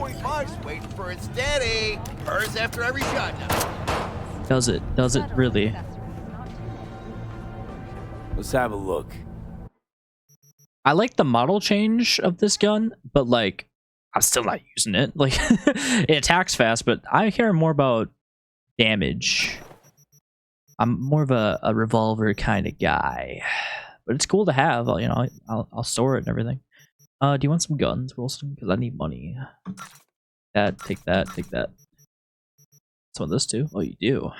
45's waiting for it steady. Purrs after every shot now. Does it? Does it really? Let's have a look. I like the model change of this gun, but like, I'm still not using it. Like, it attacks fast, but I care more about damage. I'm more of a revolver kind of guy, but it's cool to have. You know, I'll store it and everything. Do you want some guns, Wilson? Because I need money. Take that. Some of this too. Oh, you do.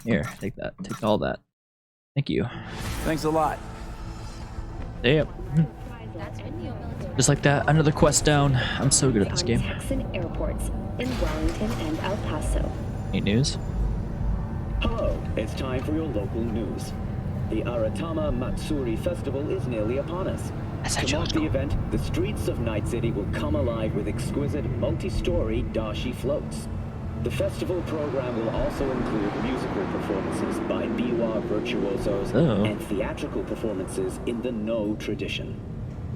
Here, take that. Take all that. Thank you. Thanks a lot. Yep. Just like that, another quest down. I'm so good at this game. Texan airports in Wellington and El Paso. Any news? Hello, it's time for your local news. The Aratama Matsuri Festival is nearly upon us. To mark the event, the streets of Night City will come alive with exquisite multi-story dashi floats. The festival program will also include musical performances by biwa virtuosos and theatrical performances in the No tradition.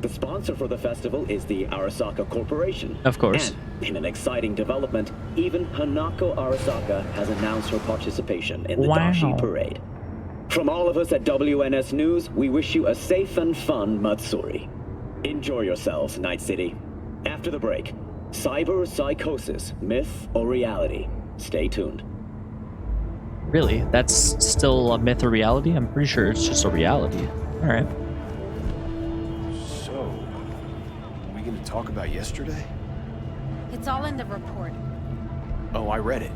The sponsor for the festival is the Arasaka Corporation. Of course. And in an exciting development, even Hanako Arasaka has announced her participation in the dashi parade. From all of us at WNS News, we wish you a safe and fun Matsuri. Enjoy yourselves, Night City. After the break, cyber psychosis, myth or reality? Stay tuned. Really? That's still a myth or reality? I'm pretty sure it's just a reality. Alright. So, are we going to talk about yesterday? It's all in the report. Oh, I read it.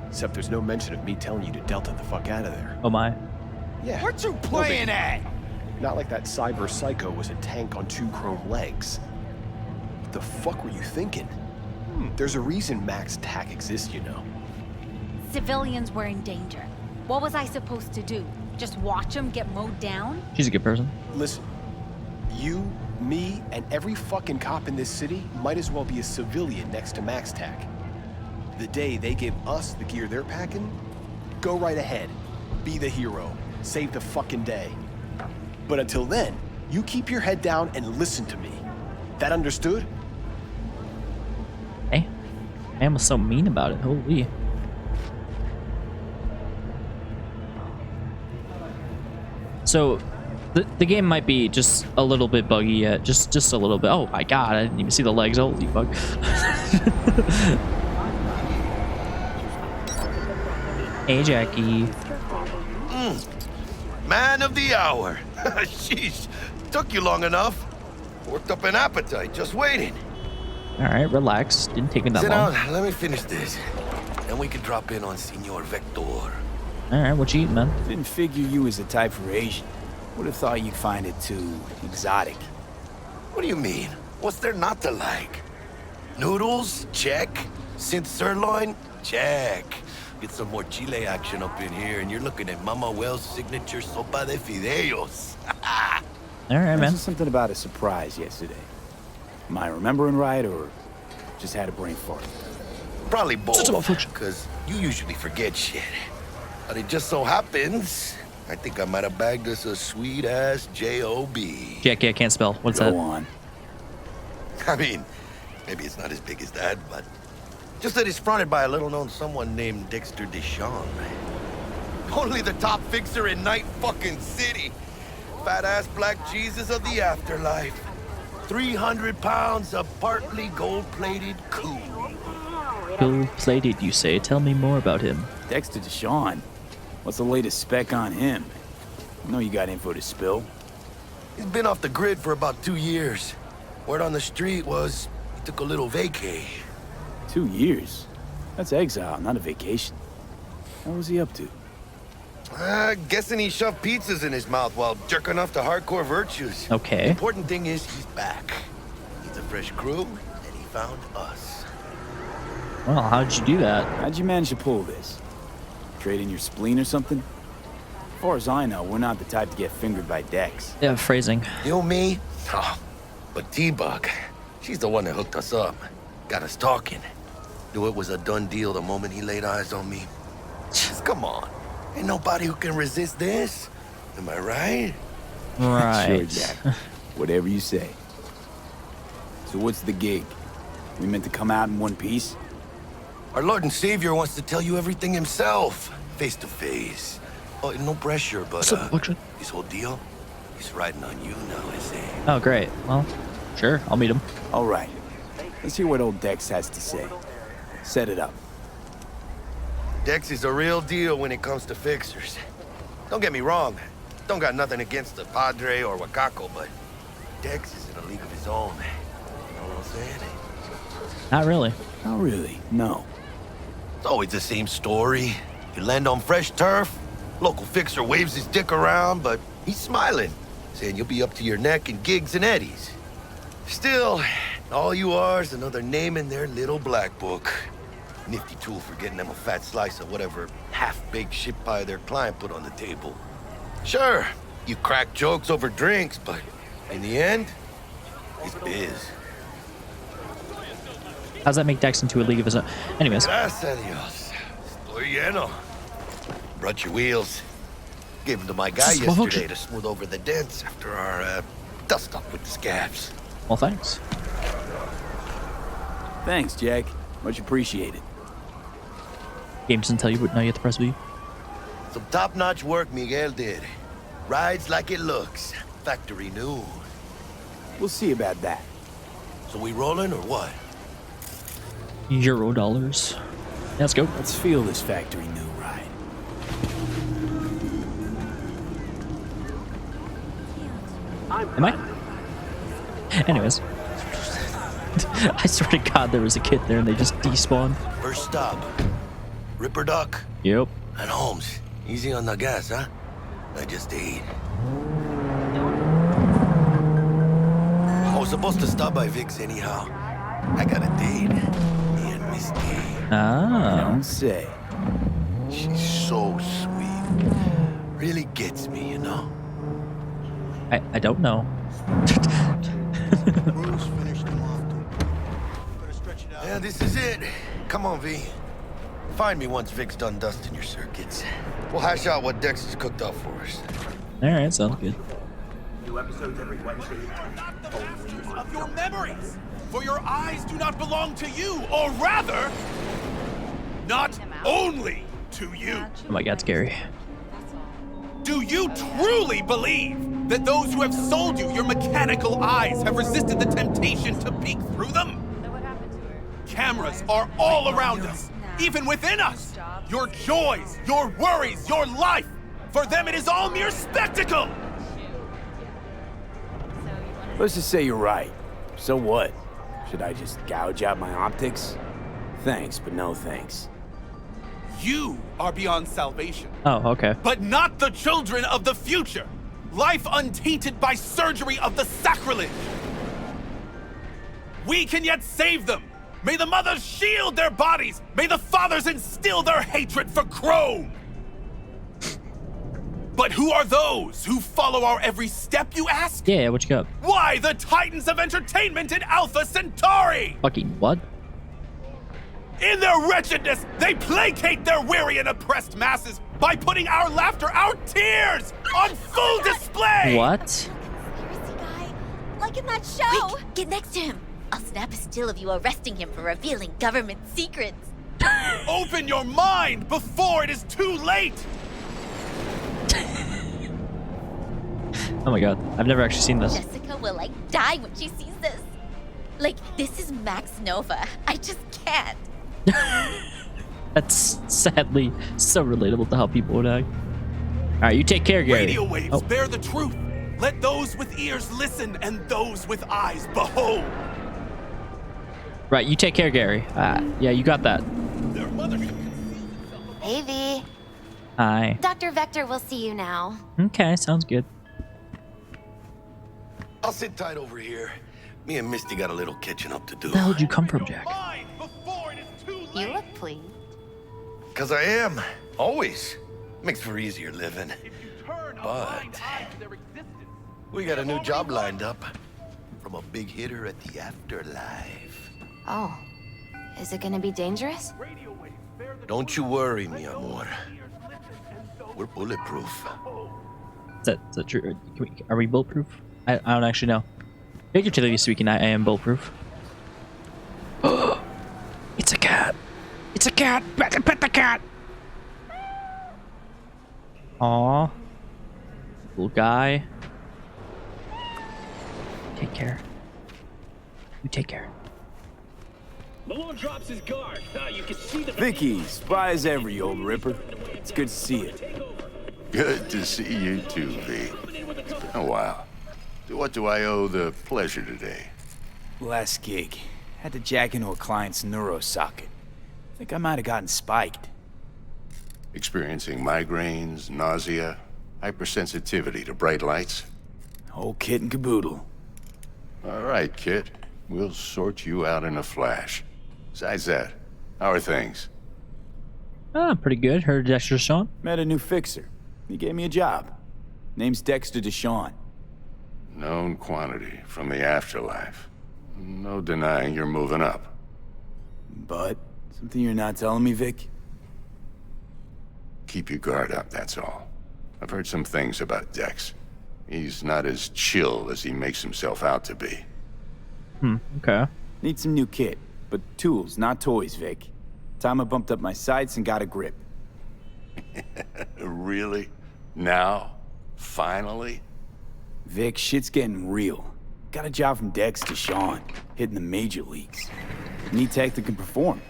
Except there's no mention of me telling you to Delta the fuck out of there. Oh my. Yeah. What you playing at? Not like that cyber psycho was a tank on 2 chrome legs. What the fuck were you thinking? There's a reason Max TAC exists, you know. Civilians were in danger. What was I supposed to do? Just watch them get mowed down? She's a good person. Listen, you, me, and every fucking cop in this city might as well be a civilian next to Max TAC. The day they give us the gear they're packing, go right ahead. Be the hero. Save the fucking day. But until then, you keep your head down and listen to me. That understood? Hey, man was so mean about it. Holy. So, the game might be just a little bit buggy yet. Just a little bit. Oh my god, I didn't even see the legs. Holy fuck. Hey, Jackie. Man of the hour. Sheesh, took you long enough. Worked up an appetite, just waiting. Alright, relax. Didn't take me that Sit long. down, let me finish this. Then we can drop in on Senor Vector. Alright, what you eating, man? Didn't figure you was the type for Asian. Would have thought you'd find it too exotic. What do you mean? What's there not to like? Noodles? Check. Synth sirloin? Check. Get some more Chile action up in here, and you're looking at Mama Wells' signature sopa de fideos. Alright, man. Something about a surprise yesterday. Am I remembering right, or just had a brain fart? Probably both, because you usually forget shit. But it just so happens, I think I might have bagged us a sweet-ass J.O.B. Jackie, I can't spell. What's that? Go on. I mean, maybe it's not as big as that, but just that it's fronted by a little-known someone named Dexter Deshawn. Only the top fixer in Night fucking City. Fat-ass black Jesus of the afterlife. 300 pounds of partly gold-plated cool. Gold-plated, you say? Tell me more about him. Dexter Deshawn. What's the latest spec on him? I know you got info to spill. He's been off the grid for about 2 years. Word on the street was he took a little vacay. 2 years? That's exile, not a vacation. What was he up to? Guessing he shoved pizzas in his mouth while jerking off to hardcore virtues. Okay. The important thing is he's back. He's a fresh crew, and he found us. Well, how'd you do that? How'd you manage to pull this? Trade in your spleen or something? As far as I know, we're not the type to get fingered by Dex. Yeah, phrasing. You, me? Oh, but T-Bug, she's the one that hooked us up. Got us talking. Knew it was a done deal the moment he laid eyes on me. Just come on. Ain't nobody who can resist this. Am I right? Right. Sure, Jack. Whatever you say. So what's the gig? We meant to come out in one piece? Our Lord and Savior wants to tell you everything himself, face to face. Oh, no pressure, but this whole deal, he's riding on you now, I say. Oh, great. Well, sure. I'll meet him. All right. Let's hear what old Dex has to say. Set it up. Dex is a real deal when it comes to fixers. Don't get me wrong. Don't got nothing against the Padre or Wakako, but Dex is in a league of his own. You know what I'm saying? Not really. Not really, no. It's always the same story. You land on fresh turf, local fixer waves his dick around, but he's smiling, saying you'll be up to your neck in gigs and eddies. Still, all you are is another name in their little black book. Nifty tool for getting them a fat slice of whatever half-baked shit pie their client put on the table. Sure, you crack jokes over drinks, but in the end, it's biz. How's that make Dex into a league of his own? Anyways. Gracias a Dios. Estoy lleno. Brought your wheels. Gave them to my guy yesterday to smooth over the dents after our dust up with the scabs. Well, thanks. Thanks, Jack. Much appreciated. Game doesn't tell you, but now you have to press B. Some top-notch work Miguel did. Rides like it looks. Factory new. We'll see about that. So we rolling or what? Euro dollars. Yeah, let's go. Let's feel this factory new ride. Am I? Anyways. I swear to God there was a kid there and they just despawned. First stop. Ripper Duck. Yep. And Holmes. Easy on the gas, huh? I just ate. I was supposed to stop by Vic's anyhow. I got a date. Me and Misty. Ah. Don't say. She's so sweet. Really gets me, you know? I don't know. Yeah, this is it. Come on, V. Find me once Vic's done dusting your circuits. We'll hash out what Dex has cooked up for us. Alright, sounds good. New episodes every Wednesday. Of your memories! For your eyes do not belong to you, or rather, not only to you. Oh my God, scary. Do you truly believe that those who have sold you your mechanical eyes have resisted the temptation to peek through them? Cameras are all around us, even within us. Your joys, your worries, your life. For them, it is all mere spectacle. Let's just say you're right. So what? Should I just gouge out my optics? Thanks, but no thanks. You are beyond salvation. Oh, okay. But not the children of the future. Life untainted by surgery of the sacrilege. We can yet save them. May the mothers shield their bodies. May the fathers instill their hatred for Chrome. But who are those who follow our every step, you ask? Yeah, what you got? Why, the titans of entertainment in Alpha Centauri! Fucking what? In their wretchedness, they placate their weary and oppressed masses by putting our laughter, our tears, on full display! What? Conspiracy guy, like in that show. Quick, get next to him. I'll snap a still of you arresting him for revealing government secrets. Open your mind before it is too late! Oh my God, I've never actually seen this. Jessica will like die when she sees this. Like, this is Max Nova. I just can't. That's sadly so relatable to how people would act. Alright, you take care, Gary. Radio waves Oh. bear the truth. Let those with ears listen and those with eyes behold. Right, you take care, Gary. Yeah, you got that. Their mothership. Hey, V. Hi. Dr. Vector will see you now. Okay, sounds good. I'll sit tight over here. Me and Misty got a little catching up to do. Where the hell did you come from, Jack? Mind before it is too You late. look pleased. Cause I am. Always. Makes for easier living. If you turn a But- blind eye to their existence, We got a new job lined up. From a big hitter at the afterlife. Oh. Is it gonna be dangerous? radio waves bear the Don't truth. you worry, mi Let those amor. with ears listen and those We're bulletproof. behold. Is that true? Are we bulletproof? I don't actually know. Figuratively speaking, I am bulletproof. It's a cat. Pet the cat. Aw. Little guy. Take care. You take care. Malone drops his guard. You can see the Vicky, spry as ever, you old ripper. It's good to see you. Good to see you too, V. It's been a while. To what do I owe the pleasure today? Last gig. Had to jack into a client's neuro socket. Think I might have gotten spiked. Experiencing migraines, nausea, hypersensitivity to bright lights? Whole kit and caboodle. All right, kid. We'll sort you out in a flash. Besides that, how are things? Ah, pretty good. Heard Dexter Deshawn. Met a new fixer. He gave me a job. Name's Dexter Deshawn. Known quantity from the afterlife. No denying you're moving up. But, something you're not telling me, Vic? Keep your guard up, that's all. I've heard some things about Dex. He's not as chill as he makes himself out to be. Okay. Need some new kit, but tools, not toys, Vic. Time I bumped up my sights and got a grip. Really? Now? Finally? Vic, shit's getting real. Got a job from Dex to Sean, hitting the major leagues. Need tech that can perform.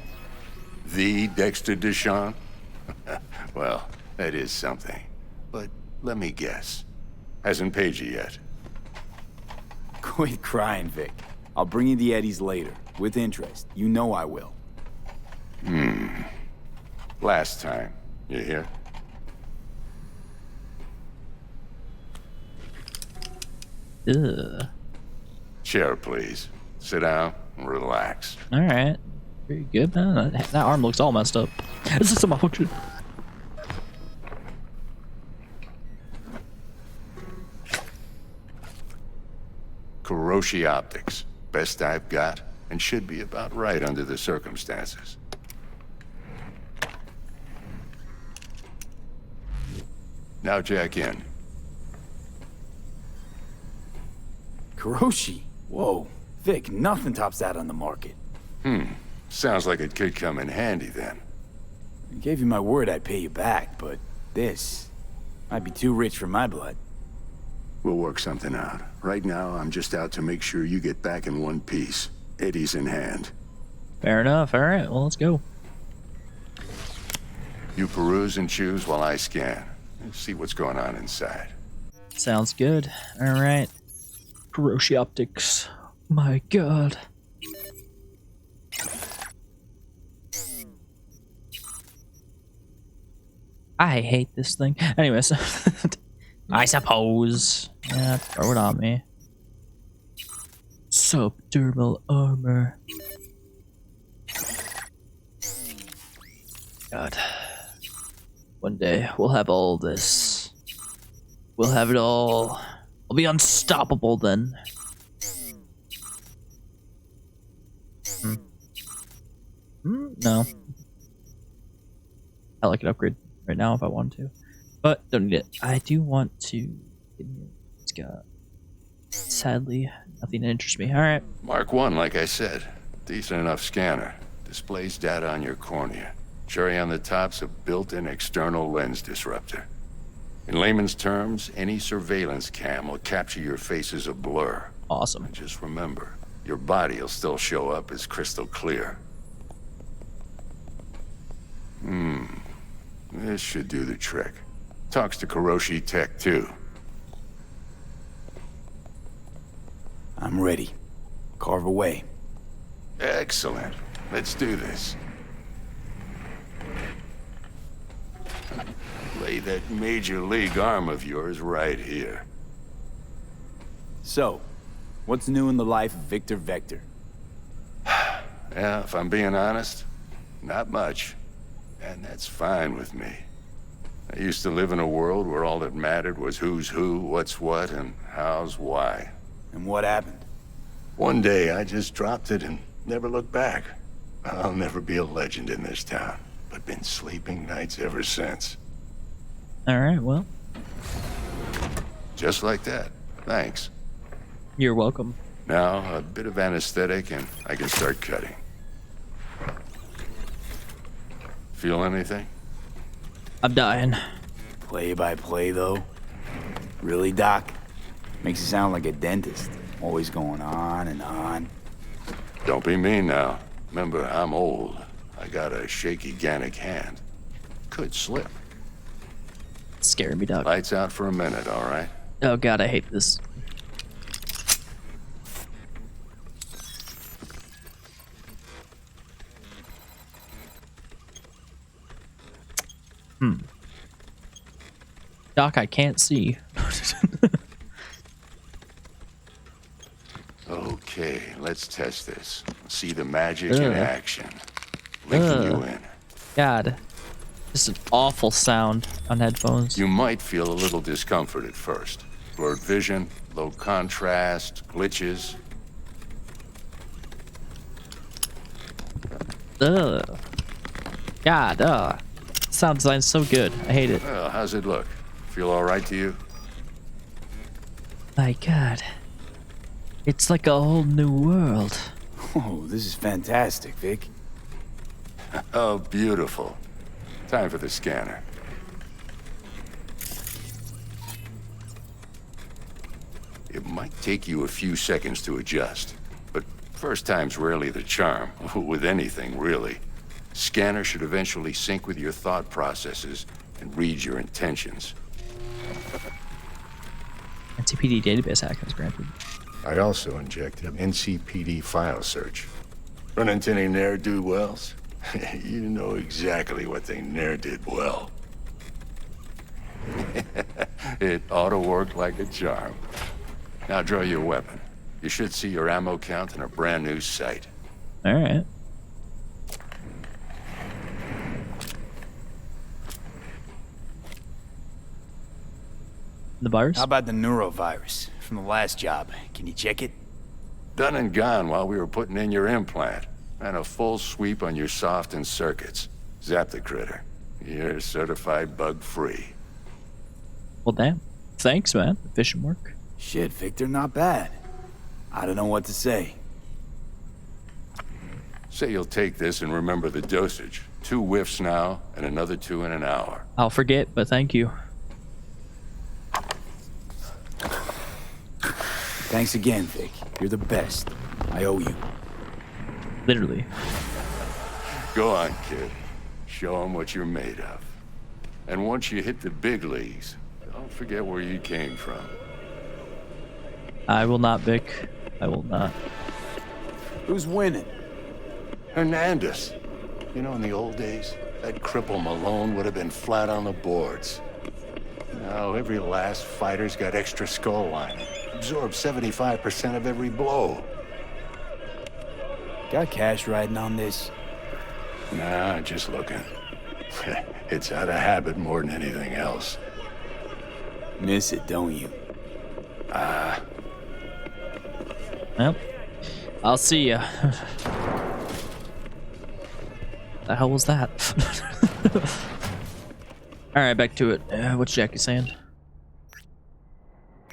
The Dexter Deshawn? Well, that is something. But let me guess. Hasn't paid you yet. Quit crying, Vic. I'll bring you the eddies later, with interest. You know I will. Last time. You hear? Ugh. Chair, please. Sit down and relax. All right. Very good, man. That arm looks all messed up. Is this a malfunction? Kuroshi Optics. Best I've got, and should be about right under the circumstances. Now jack in. Kuroshi? Whoa. Vic, nothing tops that on the market. Sounds like it could come in handy then. I gave you my word I'd pay you back, but this might be too rich for my blood. We'll work something out. Right now, I'm just out to make sure you get back in one piece. Eddie's in hand. Fair enough. All right. Well, let's go. You peruse and choose while I scan. See what's going on inside. Sounds good. All right. Kuroshi Optics. My God. I hate this thing. Anyways, I suppose. Yeah, throw it on me. Subdermal armor. God. One day we'll have all this. We'll have it all. We'll be unstoppable then. No. I like an upgrade right now if I want to. But don't need it. I do want to. It's got. Sadly, nothing that interests me. Alright. Mark 1, like I said. Decent enough scanner. Displays data on your cornea. Cherry on the top's a built-in external lens disruptor. In layman's terms, any surveillance cam will capture your face as a blur. Awesome. And just remember, your body will still show up as crystal clear. This should do the trick. Talks to Kuroshi Tech, too. I'm ready. Carve away. Excellent. Let's do this. Lay that major league arm of yours right here. So, what's new in the life of Victor Vector? Yeah, if I'm being honest, not much. And that's fine with me. I used to live in a world where all that mattered was who's who, what's what, and how's why. And what happened? One day, I just dropped it and never looked back. I'll never be a legend in this town, but been sleeping nights ever since. Alright, well. Just like that. Thanks. You're welcome. Now, a bit of anesthetic and I can start cutting. Feel anything? I'm dying. Play by play, though? Really, Doc? Makes you sound like a dentist. Always going on and on. Don't be mean now. Remember, I'm old. I got a shaky Gannic hand. Could slip. It's scaring me, Doc. Lights out for a minute, all right? Oh god, I hate this. Doc, I can't see. Okay, let's test this. See the magic in action. Linking you in. God. This is an awful sound on headphones. You might feel a little discomfort at first. Blurred vision, low contrast, glitches. Ugh. God, sound design's so good. I hate it. Well, how's it look? Feel all right to you? My God. It's like a whole new world. Oh, this is fantastic, Vic. Oh, beautiful. Time for the scanner. It might take you a few seconds to adjust, but first time's rarely the charm, with anything, really. Scanner should eventually sync with your thought processes and read your intentions. NCPD database access granted. I also injected NCPD file search. Run into any ne'er-do-wells? You know exactly what they ne'er did well. It ought to work like a charm. Now draw your weapon. You should see your ammo count in a brand new sight. Alright. The virus? How about the neurovirus from the last job? Can you check it? Done and gone while we were putting in your implant. And a full sweep on your soft and circuits. Zap the critter. You're certified bug-free. Well, damn. Thanks, man. Efficient work. Shit, Victor, not bad. I don't know what to say. Say you'll take this and remember the dosage. 2 whiffs now, and another 2 in an hour. I'll forget, but thank you. Thanks again, Vic. You're the best. I owe you. Literally. Go on, kid. Show them what you're made of. And once you hit the big leagues, don't forget where you came from. I will not, Vic. I will not. Who's winning? Hernandez. You know, in the old days, that cripple Malone would have been flat on the boards. Now, every last fighter's got extra skull lining. Absorbs 75% of every blow. Got cash riding on this? Nah, just looking. It's out of habit more than anything else. Miss it, don't you? Well, I'll see ya. The hell was that? Alright, back to it. What's Jackie saying?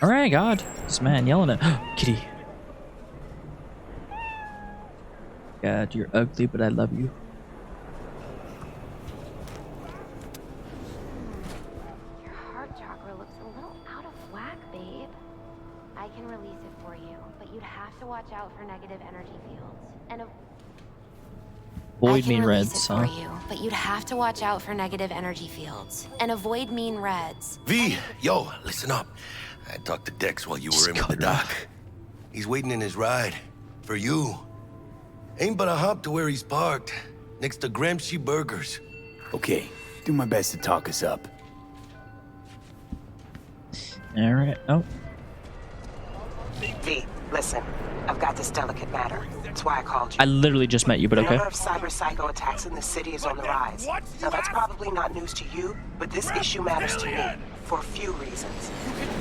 Alright, God. This man yelling at Kitty. God, you're ugly, but I love you. Your heart chakra looks a little out of whack, babe. I can release it for you, but you'd have to watch out for negative energy fields. And Void mean reds, huh? But you'd have to watch out for negative energy fields and avoid mean reds. V, yo, listen up. I talked to Dex while you were in with the doc. He's waiting in his ride. For you. Ain't but a hop to where he's parked. Next to Gramsci Burgers. Okay, do my best to talk us up. Alright, oh. V, listen. I've got this delicate matter. That's why I called you. I literally just met you, but okay. The number of cyber psycho attacks in the city is on the rise. Now that's probably not news to you, but this issue matters to me for a few reasons.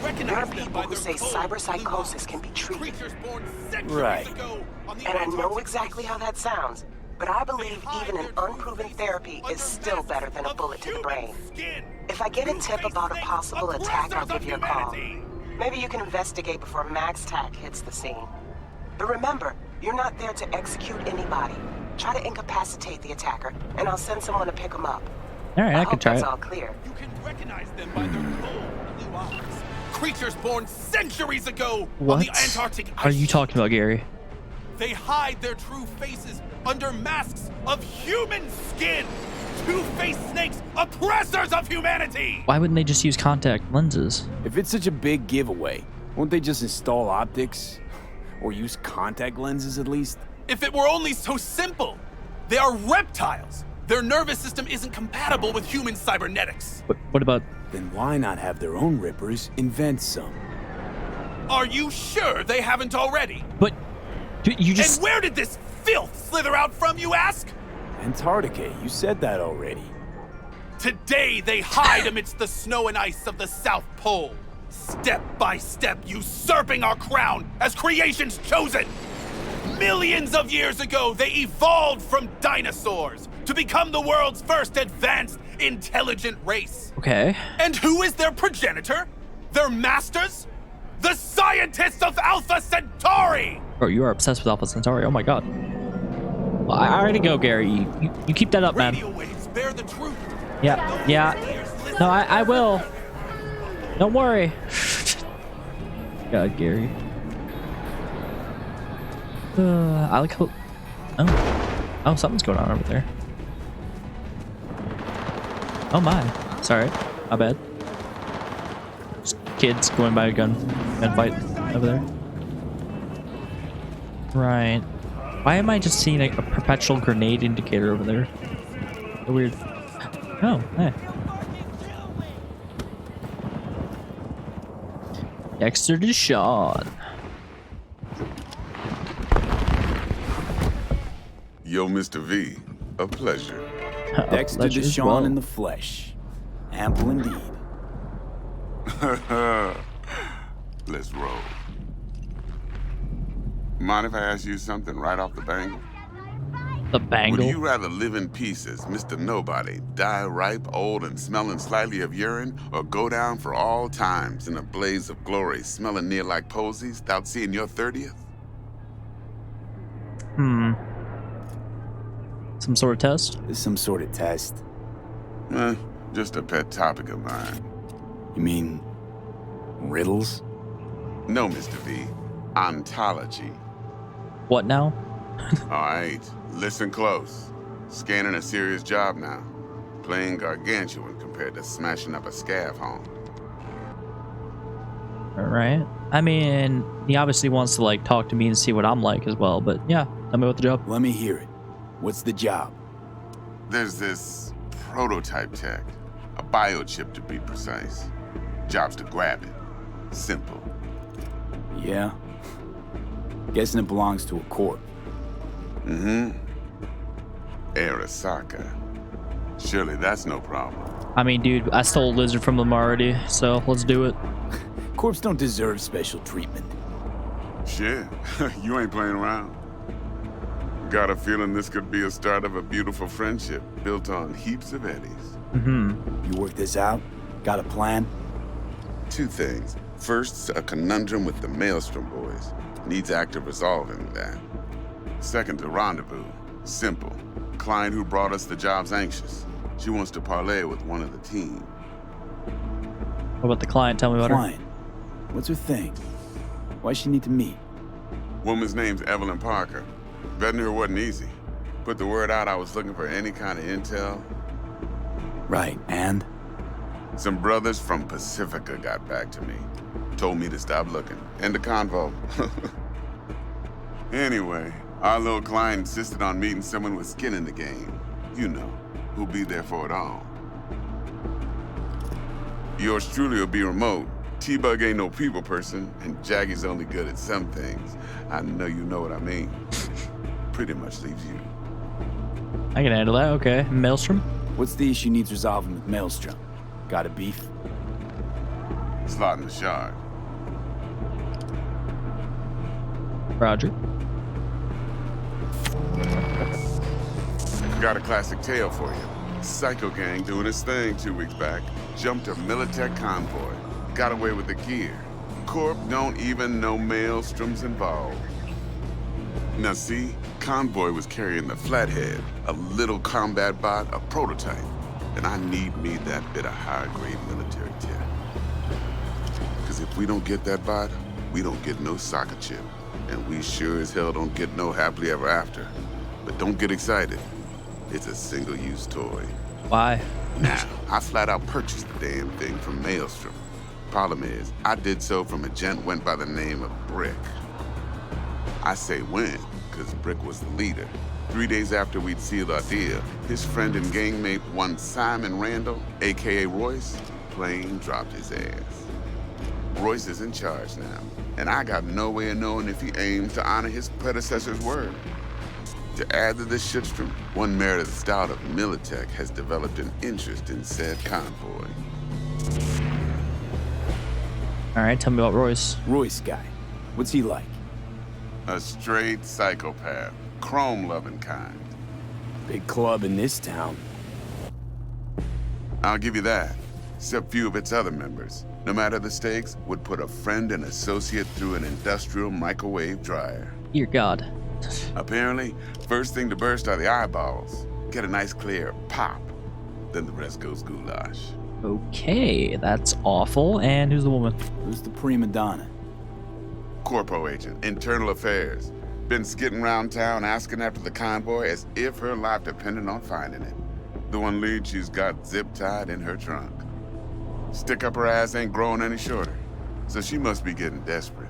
There are people who say cyber psychosis can be treated. Right. And I know exactly how that sounds, but I believe even an unproven therapy is still better than a bullet to the brain. If I get a tip about a possible attack, I'll give you a call. Maybe you can investigate before MaxTac hits the scene. But remember, you're not there to execute anybody. Try to incapacitate the attacker, and I'll send someone to pick him up. All right, I hope can try that's it. all clear. You can recognize them by their cold blue eyes. Creatures born centuries ago on the Antarctic ice What are you talking about, Gary? They hide their true faces under masks of human skin. Two-faced snakes, oppressors of humanity! Why wouldn't they just use contact lenses? If it's such a big giveaway, won't they just install optics? Or use contact lenses at least? If it were only so simple! They are reptiles! Their nervous system isn't compatible with human cybernetics. What about... Then why not have their own rippers invent some? Are you sure they haven't already? But... You just... And where did this filth slither out from, you ask? Antarctica, you said that already. Today they hide amidst the snow and ice of the South Pole, step by step usurping our crown as creation's chosen. Millions of years ago, they evolved from dinosaurs to become the world's first advanced, intelligent race. Okay. And who is their progenitor? Their masters? The scientists of Alpha Centauri! Bro, you are obsessed with Alpha Centauri. Oh my god. Well, I already go, Gary. You keep that up, man. Radio waves bear the truth. Yeah. No, I will. Don't worry. God, Gary. I like how... Oh, something's going on over there. Oh my. Sorry. My bad. Just kids going by a gunfight over there. Right. Why am I just seeing a perpetual grenade indicator over there? So weird. Oh, hey. Dexter Deshawn. Yo, Mr. V, a pleasure. Dexter Deshawn in the flesh. Ample indeed. Let's roll. Mind if I ask you something right off the bangle? The bangle? Would you rather live in pieces, Mr. Nobody, die ripe, old, and smelling slightly of urine, or go down for all times in a blaze of glory, smelling near like posies, without seeing your 30th? Some sort of test? There's some sort of test. Just a pet topic of mine. You mean... riddles? No, Mr. V. Ontology. What now? Alright, listen close. Scanning a serious job now. Playing gargantuan compared to smashing up a scav home. Alright. I mean, he obviously wants to, like, talk to me and see what I'm like as well, but yeah, tell me about the job. Let me hear it. What's the job? There's this prototype tech. A biochip to be precise. Job's to grab it. Simple. Yeah? Guessing it belongs to a corp. Arasaka. Surely that's no problem. I mean, dude, I stole a lizard from them already, so let's do it. Corps don't deserve special treatment. Shit, you ain't playing around. Got a feeling this could be a start of a beautiful friendship built on heaps of eddies. You work this out? Got a plan? Two things. First, a conundrum with the Maelstrom boys. Needs active resolving that. Second, a rendezvous. Simple. Client who brought us the job's anxious. She wants to parlay with one of the team. What about the client? Tell me about Client? What's her thing? Why's she need to meet? Woman's name's Evelyn Parker. Vetting her wasn't easy. Put the word out I was looking for any kind of intel. Right, and? Some brothers from Pacifica got back to me. Told me to stop looking. End the convo. Anyway, our little client insisted on meeting someone with skin in the game. You know, who'll be there for it all. Yours truly will be remote. T-Bug ain't no people person, and Jaggy's only good at some things. I know you know what I mean. Pretty much leaves you. I can handle that, okay. Maelstrom? What's the issue needs resolving with Maelstrom? Got a beef? Slot in the shard. Roger. Got a classic tale for you. Psycho gang doing his thing 2 weeks back. Jumped a Militech convoy. Got away with the gear. Corp don't even know Maelstrom's involved. Now see, convoy was carrying the Flathead, a little combat bot, a prototype. And I need me that bit of high-grade military tech. Because if we don't get that bot, we don't get no soccer chip. And we sure as hell don't get no happily ever after. But don't get excited. It's a single-use toy. Why? Now, I flat out purchased the damn thing from Maelstrom. Problem is, I did so from a gent went by the name of Brick. I say when, because Brick was the leader. 3 days after we'd sealed our deal, his friend and gangmate, one Simon Randall, aka Royce, plain dropped his ass. Royce is in charge now, and I got no way of knowing if he aims to honor his predecessor's word. To add to this shitstrom, one Meredith Stout of Militech has developed an interest in said convoy. All right, tell me about Royce. Royce guy. What's he like? A straight psychopath. Chrome-loving kind. Big club in this town. I'll give you that. Except few of its other members, no matter the stakes, would put a friend and associate through an industrial microwave dryer. Dear God. Apparently, first thing to burst are the eyeballs. Get a nice clear pop. Then the rest goes goulash. Okay, that's awful. And who's the woman? Who's the prima donna? Corpo agent, internal affairs. Been skidding around town asking after the convoy as if her life depended on finding it. The one lead she's got zip-tied in her trunk. Stick up her ass ain't growing any shorter, so she must be getting desperate.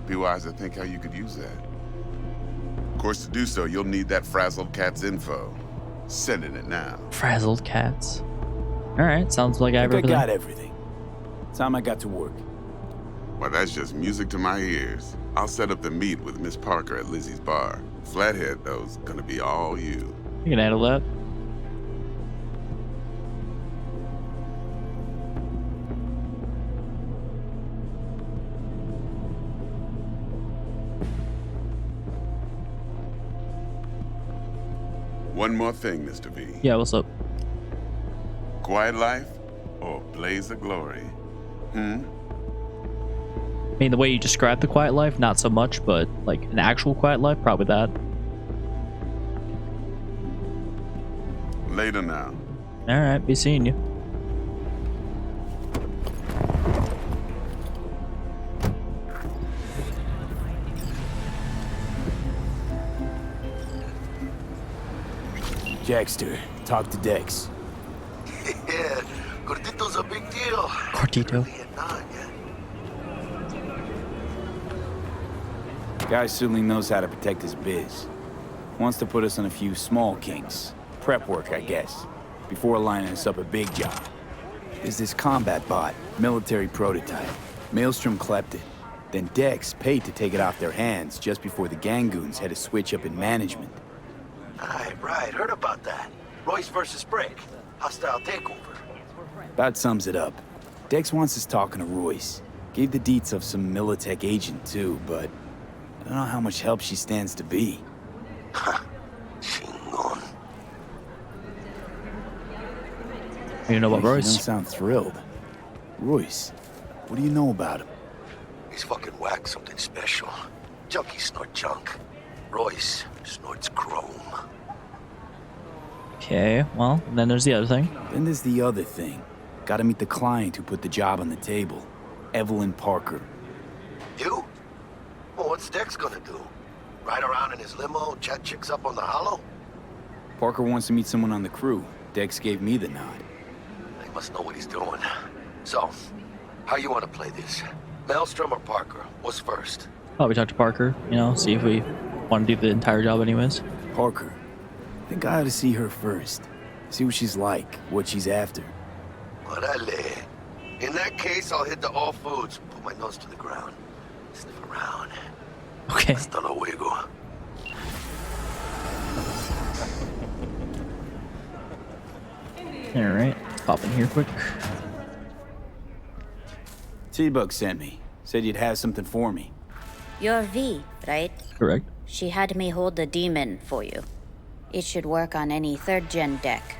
Be wise to think how you could use that. Of course, to do so, you'll need that frazzled cat's info. Sending it now. Frazzled cats. All right, sounds like I have I everything. got everything. Time I got to work. Well, that's just music to my ears. I'll set up the meet with Miss Parker at Lizzie's bar. Flathead, though's gonna be all you. You can handle that. One more thing, Mr. V. Yeah, what's up? Quiet life or blaze of glory? I mean, the way you describe the quiet life, not so much, but like an actual quiet life, probably that. Later now. All right, be seeing you. Jackster, talk to Dex. Yeah, Gordito's a big deal. Gordito. Guy certainly knows how to protect his biz. Wants to put us on a few small kinks. Prep work, I guess. Before lining us up a big job. There's this combat bot, military prototype. Maelstrom clept it. Then Dex paid to take it off their hands just before the Gangoons had a switch up in management. Right, heard about that. Royce versus Brick. Hostile takeover. That sums it up. Dex wants us talking to Royce. Gave the deets of some Militech agent too, but I don't know how much help she stands to be. Chingon. You know about You Royce? don't sound thrilled. Royce, what do you know about him? He's fucking whack, something special. Junkies snort junk. Royce snorts chrome. Okay, well, then there's the other thing. Then there's the other thing. Gotta meet the client who put the job on the table. Evelyn Parker. You? Well, what's Dex gonna do? Ride around in his limo, chat chicks up on the hollow? Parker wants to meet someone on the crew. Dex gave me the nod. He must know what he's doing. So, how you want to play this? Maelstrom or Parker? What's first? Probably talk to Parker, you know, see if we want to do the entire job anyways. Parker. I think I ought to see her first. See what she's like, what she's after. Orale. In that case, I'll hit the all foods, put my nose to the ground, sniff around. Okay. Hasta luego. Alright, pop in here quick. T-Bug sent me. Said you'd have something for me. You're V, right? Correct. She had me hold the demon for you. It should work on any 3rd-gen deck.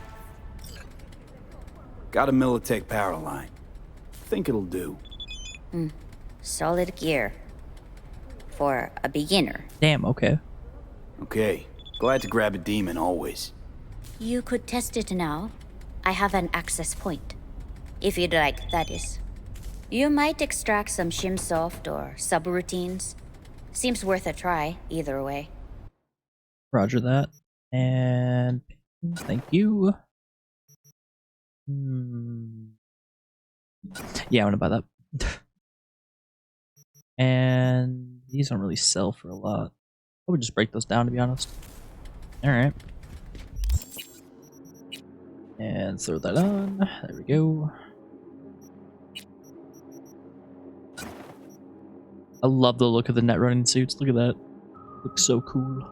Got a Militech power line. Think it'll do. Solid gear. For a beginner. Damn, okay. Okay. Glad to grab a demon always. You could test it now. I have an access point. If you'd like, that is. You might extract some shimsoft or subroutines. Seems worth a try, either way. Roger that. And thank you. Yeah, I'm gonna buy that. And these don't really sell for a lot. I would just break those down, to be honest. Alright. And throw that on. There we go. I love the look of the net running suits. Look at that. Looks so cool.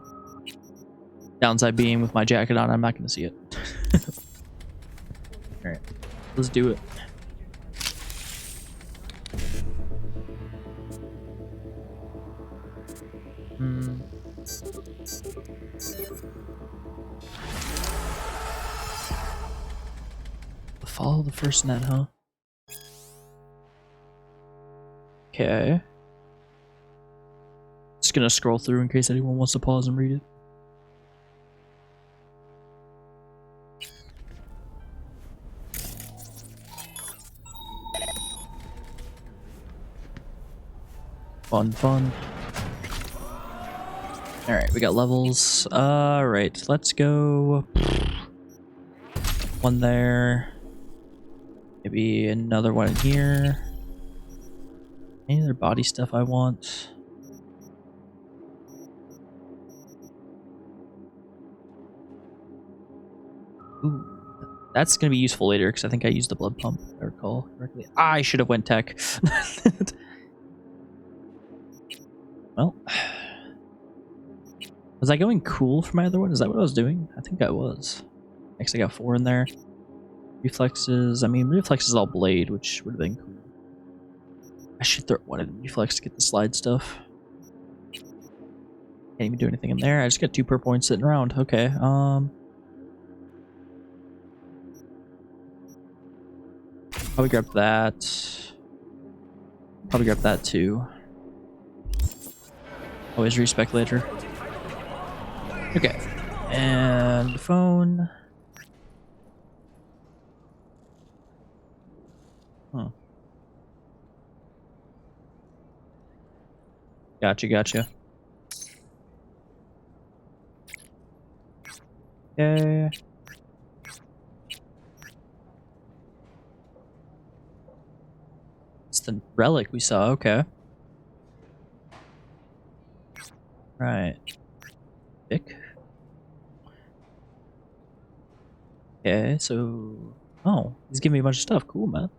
Downside being with my jacket on, I'm not going to see it. Alright. Let's do it. Follow the first net, huh? Okay. Just gonna scroll through in case anyone wants to pause and read it. Fun. Alright, we got levels. Alright, let's go. One there. Maybe another one in here. Any other body stuff I want? Ooh, that's gonna be useful later because I think I used the blood pump, if I recall correctly. I should have went tech. Well, was I going cool for my other one? Is that what I was doing? I think I was. Next, I got 4 in there. Reflexes. I mean, reflexes all blade, which would have been cool. I should throw one in reflex to get the slide stuff. Can't even do anything in there. I just got 2 per points sitting around. Okay. Probably grab that. Probably grab that too. Always respec later. Okay. And phone. Huh. Gotcha. Okay. It's the relic we saw, okay. Right. Pick. Okay, so... Oh, he's giving me a bunch of stuff. Cool, man.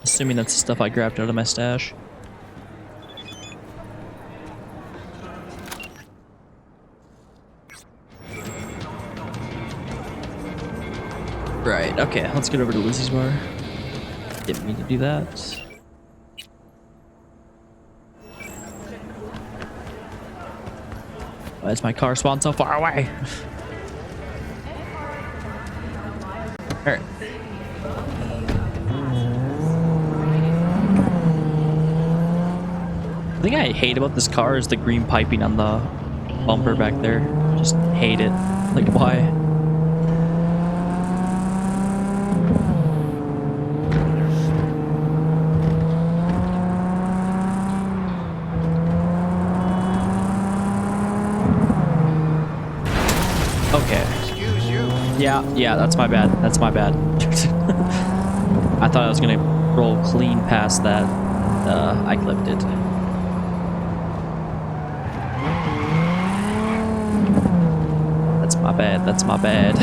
Assuming that's the stuff I grabbed out of my stash. Right, okay, let's get over to Lizzie's bar. Didn't mean to do that. Why is my car spawned so far away? Alright. The thing I hate about this car is the green piping on the bumper back there. Just hate it. Like, why? Okay. Excuse you. Yeah, that's my bad. That's my bad. I thought I was gonna roll clean past that. I clipped it. That's my bad.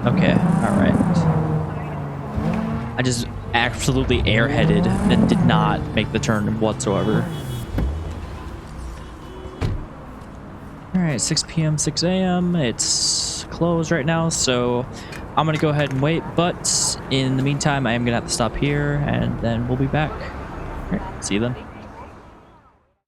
Okay, alright. I just absolutely airheaded and did not make the turn whatsoever. Alright, 6 p.m., 6 a.m. It's closed right now, so I'm gonna go ahead and wait, but in the meantime, I am gonna have to stop here, and then we'll be back. Alright, see you then.